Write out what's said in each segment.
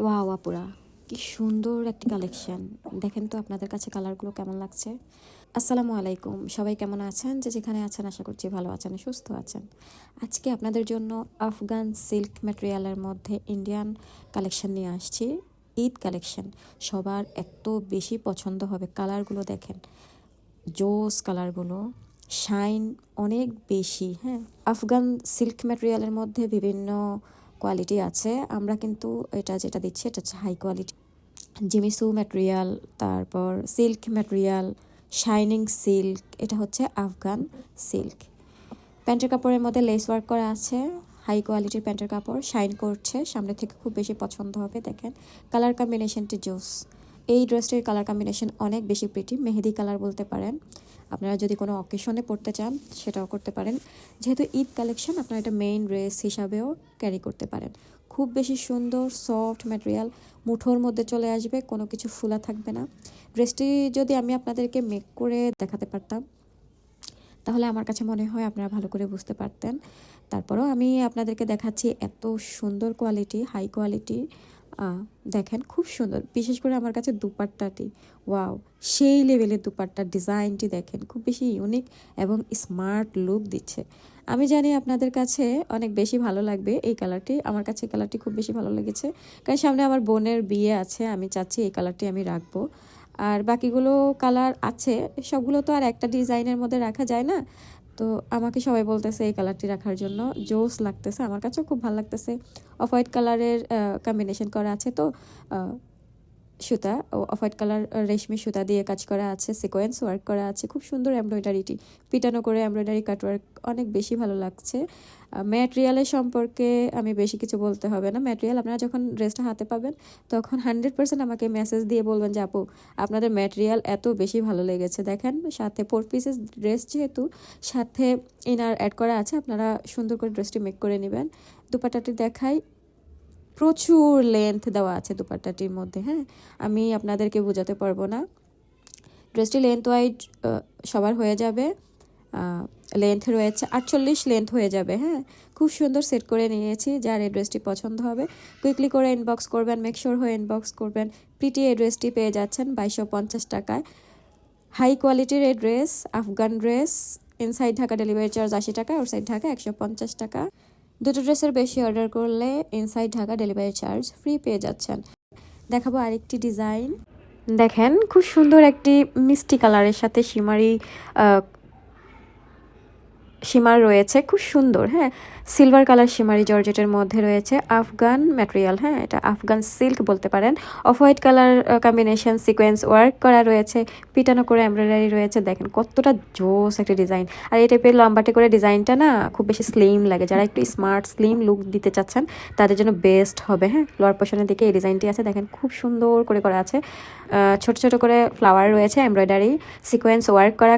Wow আপুরা, কি সুন্দর একটি কালেকশন। দেখেন তো আপনাদের কাছে কালারগুলো কেমন লাগছে। আসসালামু আলাইকুম, সবাই কেমন আছেন? যে যেখানে আছেন আশা করছি ভালো আছেন, সুস্থ আছেন। আজকে আপনাদের জন্য আফগান সিল্ক ম্যাটেরিয়ালের মধ্যে ইন্ডিয়ান কালেকশন নিয়ে আসছি। ঈদ কালেকশন সবার এত বেশি পছন্দ হবে। কালারগুলো দেখেন, জোস কালারগুলো, শাইন অনেক বেশি। হ্যাঁ, আফগান সিল্ক ম্যাটেরিয়ালের মধ্যে বিভিন্ন কোয়ালিটি আছে। আমরা কিন্তু এটা যেটা দিচ্ছি এটা হচ্ছে হাই কোয়ালিটি জিমিসু ম্যাটেরিয়াল, তারপর সিল্ক ম্যাটেরিয়াল, শাইনিং সিল্ক। এটা হচ্ছে আফগান সিল্ক। প্যান্টের কাপড়ের মধ্যে লেস ওয়ার্ক করা আছে। হাই কোয়ালিটির প্যান্টের কাপড়, শাইন করছে, সামনে থেকে খুব বেশি পছন্দ হবে। দেখেন কালার কম্বিনেশনটি জোস। এই ড্রেসটির কালার কম্বিনেশন অনেক বেশি প্রিটি, মেহেদি কালার বলতে পারেন। আপনারা যদি কোনো অকেশনে পড়তে চান সেটাও করতে পারেন। যেহেতু ঈদ কালেকশন, আপনারা এটা মেইন ড্রেস হিসাবেও ক্যারি করতে পারেন। খুব বেশি সুন্দর সফট ম্যাটেরিয়াল, মুঠোর মধ্যে চলে আসবে, কোনো কিছু ফুলা থাকবে না। ড্রেসটি যদি আমি আপনাদেরকে মেক করে দেখাতে পারতাম তাহলে আমার কাছে মনে হয় আপনারা ভালো করে বুঝতে পারতেন। তারপরেও আমি আপনাদেরকে দেখাচ্ছি এত সুন্দর কোয়ালিটি, হাই কোয়ালিটি। দেখেন খুব সুন্দর, বিশেষ করে আমার কাছে দুপাট্টাটি ওয়াও, সেই লেভেলের দুপাট্টার ডিজাইনটি দেখেন, খুব বেশি ইউনিক এবং স্মার্ট লুক দিচ্ছে। আমি জানি আপনাদের কাছে অনেক বেশি ভালো লাগবে এই কালারটি। আমার কাছে এই কালারটি খুব বেশি ভালো লেগেছে, কারণ সামনে আমার বোনের বিয়ে আছে, আমি চাচ্ছি এই কালারটি আমি রাখবো। আর বাকিগুলো কালার আছে, সবগুলো তো আর একটা ডিজাইনের মধ্যে রাখা যায় না। তো আমাকে সবাই বলতেছে এই কালারটি রাখার জন্য, জোস লাগতেছে, আমার কাছেও খুব ভালো লাগতেছে। অফ হোয়াইট কালারের কম্বিনেশন করা আছে, তো সুতা অফ হোয়াইট কালার রেশমি সুতা দিয়ে কাজ করা আছে, সিকোয়েন্স ওয়ার্ক করা আছে, খুব সুন্দর এমব্রয়ডারিটি, পিটানো করে এমব্রয়ডারি কাটওয়ার্ক, অনেক বেশি ভালো লাগছে। ম্যাটেরিয়ালের সম্পর্কে আমি বেশি কিছু বলতে হবে না। ম্যাটেরিয়াল আপনারা যখন ড্রেসটা হাতে পাবেন তখন 100% আমাকে মেসেজ দিয়ে বলবেন যে আপু আপনাদের ম্যাটেরিয়াল এত বেশি ভালো লেগেছে। দেখেন সাথে 4 পিসেস ড্রেস, যেহেতু সাথে ইনার অ্যাড করা আছে, আপনারা সুন্দর করে ড্রেসটি মেক করে নেবেন। দুপাট্টাটি দেখাই, প্রচুর লেন্থ দেওয়া আছে দুপাট্টাটির মধ্যে। হ্যাঁ, আমি আপনাদেরকে বোঝাতে পারবো না। ড্রেসটি লেন্থ ওয়াইড সবার হয়ে যাবে। লেন্থ রয়েছে 48 লেন্থ হয়ে যাবে। হ্যাঁ, খুব সুন্দর সেট করে নিয়েছি। যার এই ড্রেসটি পছন্দ হবে কুইকলি করে ইনবক্স করবেন, মেক শিওর হয়ে ইনবক্স করবেন। প্রিটি এই ড্রেসটি পেয়ে যাচ্ছেন 2250 টাকায়। হাই কোয়ালিটির এই dress, Afghan dress, inside Dhaka delivery charge 80 টাকা, আউটসাইড ঢাকা 150 টাকা। দুটো ড্রেসের বেশি অর্ডার করলে inside Dhaka delivery charge free পেয়ে যাচ্ছেন। দেখাবো আরেকটি ডিজাইন। দেখেন খুব সুন্দর একটি মিষ্টি কালারের সাথে শিমার রয়েছে, খুব সুন্দর। হ্যাঁ, সিলভার কালার শিমারি জর্জেটের মধ্যে রয়েছে, আফগান ম্যাটেরিয়াল। হ্যাঁ, এটা আফগান সিল্ক বলতে পারেন। Off white colour combination, sequence work করা রয়েছে, পিটানো করে এমব্রয়ডারি রয়েছে। দেখেন কতটা জোস একটা ডিজাইন। আর এই টাইপের লম্বাটে করে ডিজাইনটা না খুব বেশি স্লিম লাগে, যারা একটু স্মার্ট স্লিম লুক দিতে চাচ্ছেন তাদের জন্য বেস্ট হবে। হ্যাঁ, লোয়ার পোর্শনের দিকে এই ডিজাইনটি আছে, দেখেন খুব সুন্দর করে করা আছে। ছোট ছোট করে ফ্লাওয়ার রয়েছে, এমব্রয়ডারি, সিকোয়েন্স ওয়ার্ক করা,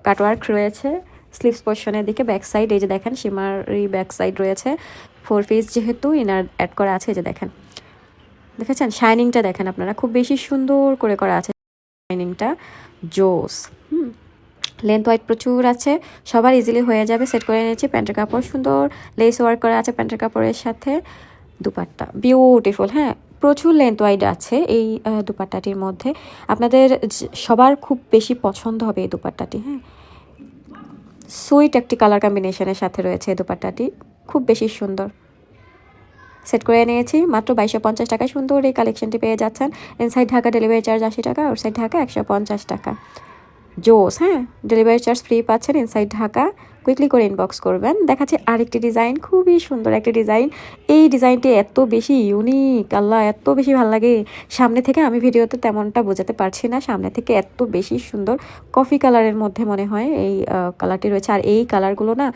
কাটওয়ার্ক রয়েছে। স্লিভস পোর্শনের দিকে ব্যাক সাইড, এই যে দেখেন শিমারি ব্যাক সাইড রয়েছে। 4 পিস যেহেতু ইনার অ্যাড করা আছে, এই যে দেখেন, দেখেছেন শাইনিংটা দেখেন আপনারা, খুব বেশি সুন্দর করে করা আছে শাইনিংটা, জোস। লেন্থ ওয়াইড প্রচুর আছে, সবার ইজিলি হয়ে যাবে। সেট করে নিয়েছি। প্যান্টের কাপড় সুন্দর লেস ওয়ার্ক করা আছে প্যান্টের কাপড়ের সাথে। দুপাট্টা বিউটিফুল। হ্যাঁ, প্রচুর লেন্থ ওয়াইড আছে এই দুপাট্টাটির মধ্যে। আপনাদের সবার খুব বেশি পছন্দ হবে এই দুপাট্টাটি। হ্যাঁ, সুইট একটি কালার কম্বিনেশনের সাথে রয়েছে এই দুপাট্টাটি, খুব বেশি সুন্দর। সেট করে নিয়েছি মাত্র 2250 টাকায় সুন্দর এই কালেকশনটি পেয়ে যাচ্ছেন। ইনসাইড ঢাকা ডেলিভারি চার্জ 80 টাকা, আউটসাইড ঢাকা 150 টাকা। জোস। হ্যাঁ, ডেলিভারি চার্জ ফ্রি পাচ্ছেন ইনসাইড ঢাকা। কুইকলি করে ইনবক্স করবেন। দেখাচ্ছি আরেকটি ডিজাইন, খুবই সুন্দর একটি ডিজাইন। এই ডিজাইনটি এত বেশি ইউনিক, আল্লাহ এত বেশি ভালো লাগে। সামনে থেকে আমি ভিডিওতে তেমনটা বোঝাতে পারছি না, সামনে থেকে এত বেশি সুন্দর। কফি কালারের মধ্যে মনে হয় এই কালারটি রয়েছে। আর এই কালারগুলো না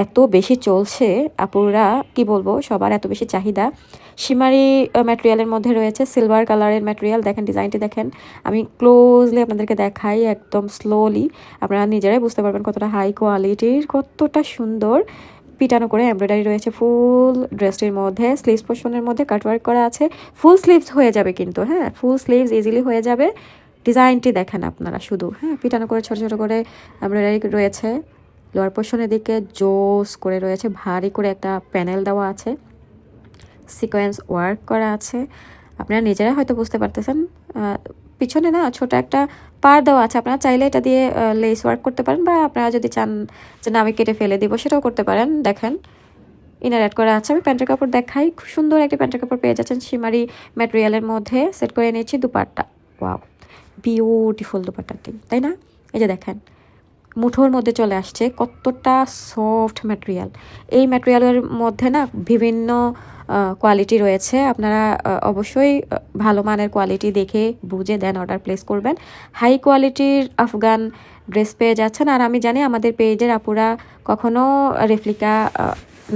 এত বেশি চলছে আপুরা, কি বলবো, সবার এত বেশি চাহিদা। শিমারি ম্যাটেরিয়ালের মধ্যে রয়েছে, সিলভার কালারের ম্যাটেরিয়াল। দেখেন ডিজাইনটি দেখেন, আমি ক্লোজলি আপনাদেরকে দেখাই একদম স্লোলি, আপনারা নিজেরাই বুঝতে পারবেন কতটা হাই কোয়ালিটির, কতটা সুন্দর। পিটানো করে এমব্রয়ডারি রয়েছে ফুল ড্রেসটির মধ্যে। স্লিভস পোর্শনের মধ্যে কাটওয়ার্ক করা আছে, ফুল স্লিভস হয়ে যাবে কিন্তু। হ্যাঁ, ফুল স্লিভস ইজিলি হয়ে যাবে। ডিজাইনটি দেখেন আপনারা শুধু। হ্যাঁ, পিটানো করে ছোট ছোট করে এমব্রয়ডারি রয়েছে। লোয়ার পোর্শনের দিকে জোস করে রয়েছে, ভারী করে একটা প্যানেল দেওয়া আছে। সিকোয়েন্স ওয়ার্ক করা আছে। আপনারা নিজেরা হয়তো বুঝতে পারতেছেন, পিছনে না ছোট একটা পার দেওয়া আছে, আপনারা চাইলে এটা দিয়ে লেস ওয়ার্ক করতে পারেন, বা আপনারা যদি চান যে না আমি কেটে ফেলে দিব সেটাও করতে পারেন। দেখেন ইনার অ্যাড করা আছে। আমি প্যান্টের কাপড় দেখাই, খুব সুন্দর একটি প্যান্টের কাপড় পেয়ে যাচ্ছেন শিমারি ম্যাটেরিয়ালের মধ্যে। সেট করে নিয়েছি দুপাট্টা। ওয়াও, বিউটিফুল দুপাট্টাটি, তাই না? এই যে দেখেন মুঠোর মধ্যে চলে আসছে, কতটা সফট ম্যাটেরিয়াল। এই ম্যাটেরিয়ালের মধ্যে না বিভিন্ন কোয়ালিটি রয়েছে, আপনারা অবশ্যই ভালো মানের কোয়ালিটি দেখে বুঝে দেন অর্ডার প্লেস করবেন। হাই কোয়ালিটির আফগান ড্রেস পেয়ে যাচ্ছেন। আর আমি জানি আমাদের পেজের আপুরা কখনো রেপ্লিকা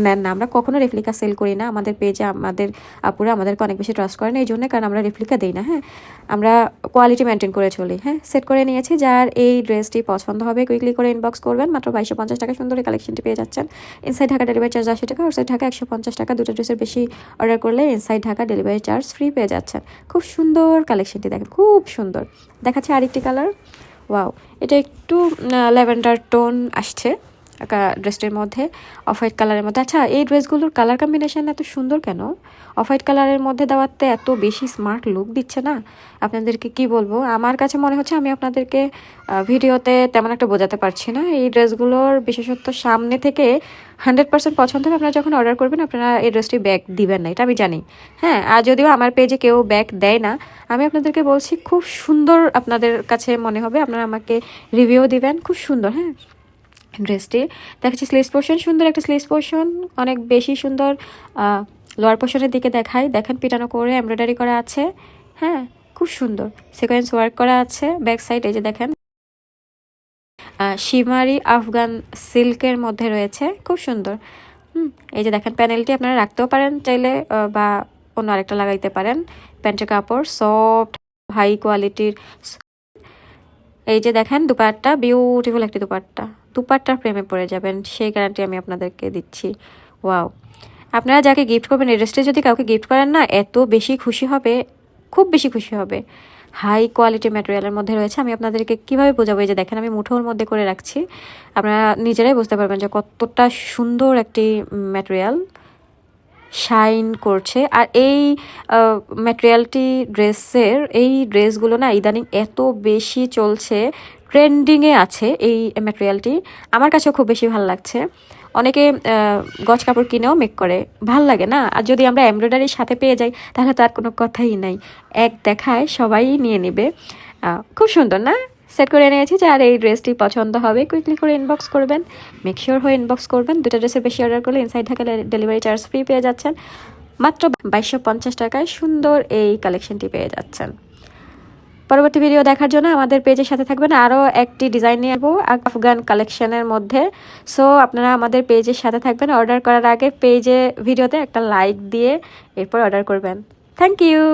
নেন না, আমরা কখনো রেপ্লিকা সেল করি না। আমাদের পেজে আমাদের আপুরা আমাদেরকে অনেক বেশি ট্রাস্ট করেন এই জন্য, কারণ আমরা রেপ্লিকা দিই না। হ্যাঁ, আমরা কোয়ালিটি মেনটেন করে চলি। হ্যাঁ, সেট করে নিয়েছি। যার এই ড্রেসটি পছন্দ হবে কুইকলি করে ইনবক্স করবেন। মাত্র 2250 টাকা সুন্দর এই কালেকশনটি পেয়ে যাচ্ছেন। ইনসাইড ঢাকা ডেলিভারি চার্জ 80 টাকা, আউটসাইড ঢাকা 150 টাকা। দুটো ড্রেসের বেশি অর্ডার করলে inside Dhaka delivery charge free পেয়ে যাচ্ছেন। খুব সুন্দর কালেকশনটি, দেখেন খুব সুন্দর। দেখাচ্ছে আরেকটি কালার। ওয়াও, এটা একটু ল্যাভেন্ডার টোন আসছে ড্রেসটির মধ্যে, অফ হোয়াইট কালারের মধ্যে। আচ্ছা, এই ড্রেসগুলোর কালার কম্বিনেশন এত সুন্দর কেন? অফ হোয়াইট কালারের মধ্যে দেওয়াতে এত বেশি স্মার্ট লুক দিচ্ছে না? আপনাদেরকে কি বলবো, আমার কাছে মনে হচ্ছে আমি আপনাদেরকে ভিডিওতে তেমন একটা বোঝাতে পারছি না। এই ড্রেসগুলোর বিশেষত্ব সামনে থেকে 100% পছন্দ হবে। আপনারা যখন অর্ডার করবেন আপনারা এই ড্রেসটি ব্যাক দিবেন না, এটা আমি জানি। হ্যাঁ, আর যদিও আমার পেজে কেউ ব্যাক দেয় না, আমি আপনাদেরকে বলছি খুব সুন্দর আপনাদের কাছে মনে হবে, আপনারা আমাকে রিভিউ দিবেন। খুব সুন্দর। হ্যাঁ, ড্রেসটি দেখাচ্ছি স্লিভস পোর্শন, সুন্দর একটা স্লিভস পোর্শন, অনেক বেশি সুন্দর। লোয়ার পোর্শনের দিকে দেখাই, দেখেন পিটানো করে এমব্রয়ডারি করা আছে। হ্যাঁ, খুব সুন্দর সিকোয়েন্স ওয়ার্ক করা আছে। ব্যাক সাইড এই যে দেখেন শিমারি আফগান সিল্কের মধ্যে রয়েছে, খুব সুন্দর। এই যে দেখেন প্যানেলটি আপনারা রাখতেও পারেন চাইলে, বা অন্য আরেকটা লাগাইতে পারেন। প্যান্টের কাপড় সফট, হাই কোয়ালিটির। এই যে দেখেন দুপাট্টা, বিউটিফুল একটি দুপাট্টা। দুপাট্টার প্রেমে পড়ে যাবেন, সেই গ্যারান্টি আমি আপনাদেরকে দিচ্ছি। ওয়াও, আপনারা যাকে গিফট করবেন, এই ড্রেসটি যদি কাউকে গিফট করেন না, এত বেশি খুশি হবে, খুব বেশি খুশি হবে। হাই কোয়ালিটি ম্যাটেরিয়ালের মধ্যে রয়েছে। আমি আপনাদেরকে কীভাবে বোঝাবো, এই যে দেখেন আমি মুঠোর মধ্যে করে রাখছি, আপনারা নিজেরাই বুঝতে পারবেন যে কতটা সুন্দর একটি ম্যাটেরিয়াল শাইন করছে। আর এই ম্যাটেরিয়ালটি ড্রেসের, এই ড্রেসগুলো না ইদানিং এত বেশি চলছে, ট্রেন্ডিংয়ে আছে এই ম্যাটেরিয়ালটি। আমার কাছেও খুব বেশি ভালো লাগছে। অনেকে গজ কাপড় কিনেও মেক করে, ভাল লাগে না? আর যদি আমরা এমব্রয়ডারির সাথে পেয়ে যাই তাহলে তো আর কোনো কথাই নাই, এক দেখায় সবাই নিয়ে নেবে। খুব সুন্দর না? সেট করে নিয়েছি। যার এই ড্রেসটি পছন্দ হবে কুইকলি করে ইনবক্স করবেন, মেক শিওর হয়ে ইনবক্স করবেন। দুটো ড্রেসের বেশি অর্ডার করলে inside Dhaka delivery charge free পেয়ে যাচ্ছেন। মাত্র 2250 টাকায় সুন্দর এই কালেকশনটি পেয়ে যাচ্ছেন। পরবর্তী ভিডিও দেখার জন্য আমাদের পেজের সাথে থাকবেন। আরও একটি ডিজাইন নিয়ে আসবো আফগান কালেকশনের মধ্যে। সো আপনারা আমাদের পেজের সাথে থাকবেন। অর্ডার করার আগে পেজে ভিডিওতে একটা লাইক দিয়ে এরপর অর্ডার করবেন। Thank you.